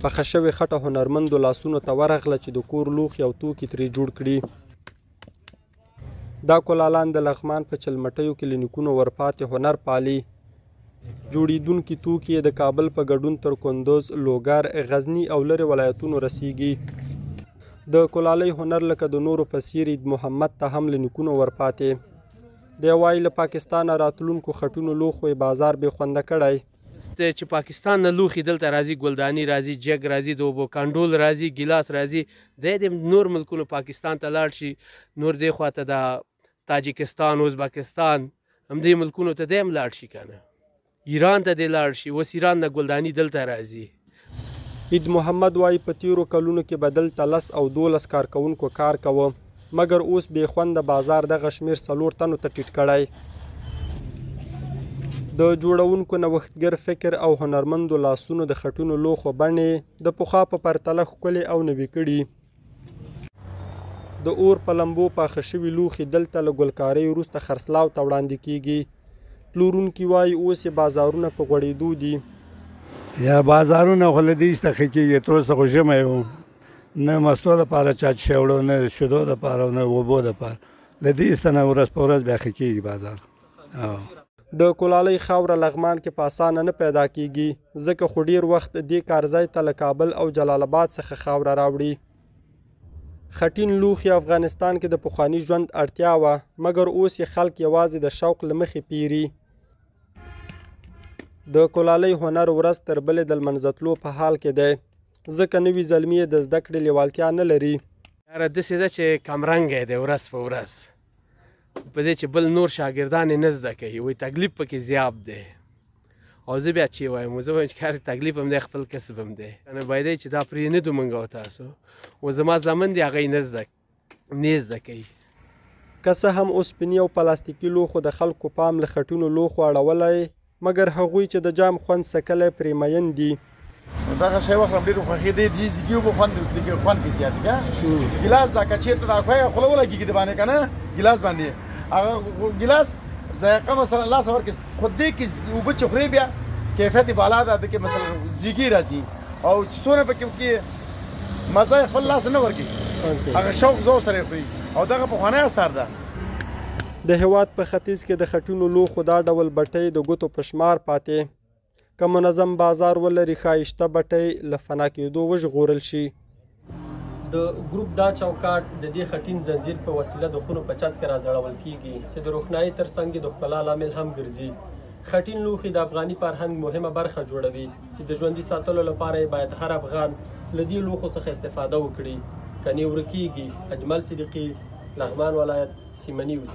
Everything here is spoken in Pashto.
پخه شوې خټه هنرمندو لاسونو ته ورغله چې د کور لوښي او توکي ترې جوړ کړي. دا کلالان د لغمان په چلمټیو کې له نیکونو ورپاتې هنر پالي. جوړېدونکي توکي د کابل په ګډون تر کندوز، لوګر، غزني او لرې ولایتونو رسیږي. د کلالۍ هنر لکه د نورو په څېر عید محمد ته هم له نیکونو ورپاتې. دی وایي له پاکستانه راتلونکو خټونو لوښو یې بازار بې خونده کړی. چې پاکستان نه لوښي دلته راځي، ګلداني راځي، جګ راځي، د اوبو کنډول راځي، ګیلاس راځي. دی د نور ملکونو پاکستان ته لاړ شي، نور دې خواته د تاجکستان، ازبکستان همدې ملکونو ته دی هم لاړ شي که نه، ایران ته دی لاړ شي. اوس ایران نه ګلداني دلته راځي. عید محمد وایي په تیرو کلونو کې به دلته 10 او 12 کارکوونکو کار کوه، مګر اوس بې خونده بازار دغه شمېر 4 تنو ته ټیټ کړی. د جوړونکو نوښتګر فکر او هنرمندو لاسونو د خټونو لوښو بڼې د پخوا په پرتله ښکلې او نوي کړي. د اور په لمبو پاخه شوي لوښي دلته له ګلکارۍ وروسته خرڅلاو ته وړاندې کیږي. پلورونکي وایي اوس یې بازارونه په غوړېدو دي. یا بازارونه خو له دې څخه کېږي، تر اوسه خو ژمی و، نه مستو لپاره چا څښی وړو، نه شیدو لپاره، نه اوبو لپاره. له دې څخه نه ورځ په ورځ بیا ښه کېږي بازار. د کلالۍ خاوره لغمان کې په اسانه نه پیدا کیږي، ځکه خو ډیر وخت دې کارځای ته له کابل او جلال آباد څخه خاوره راوړي. خټین لوښي افغانستان کې د پخواني ژوند اړتیا وه، مګر اوس یې خلک یوازې د شوق له مخې پیري. د کلالۍ هنر ورځ تر بلې د لمنځه تلو په حال کې دی، ځکه نوي زلمي یې د زده کړې لیوالتیا نه لري. یاره داسې ده چې کمرنګی دی ورځ په ورځ، په دې چې بل نور شاګردان یې نه زده کوي، وایي تکلیف پکې زیات دی. او زه بیا چې وایم، زه وایم چې کار تکلیف هم دی، خپل کسب هم دی. کنه باید چې دا پرې نه دو موږ او تاسو، و زما زامن دي هغه یې نه زده کوي. که څه هم اوسپنې او پلاستیکي لوښو د خلکو پام له خټینو لوښو اړولی، مګر هغوی چې د جام خوند څکلی پرې مین دي. دغه شی واخلم ډېر خوښېدی، دې زیږي اوبه خوند کې زیات دی که ګیلاس دا که چېرته دا خوله ولګېږي د باندې که نه ګیلاس باندې، هغه ګیلاس ذایقه مثلا الله صبر کې خو دې کې اوبه چې خورې بیا کیفیت یې بالا ده، د کې مثلا زیږي راځي او چې څونه پکې مزه یې خپل لاس نه ورکوي، هغه شوق ذوق سره یې خوري او دغه پخوانی اثر ده. د هېواد په ختیځ کې د خټینو لوښو دا ډول بټۍ د ګوتو په شمار پاتې. که منظم بازار ولري، ښایسته بټۍ له فنا کېدو وژغورل شي. د ګروپ دا چوکاټ د دې خټین زنځیر په وسیله د خونو په چت کې راځړول کیږي چې د روښنایي تر څنګ د ښکلا لامل هم ګرځي. خټین لوښي د افغاني فرهنګ مهمه برخه جوړوي چې د ژوندي ساتلو لپاره یې باید هر افغان له دې لوښو څخه استفاده وکړي. کنې ورکیږي. اجمل صدیقي، لغمان ولایت، سیمه نیوز.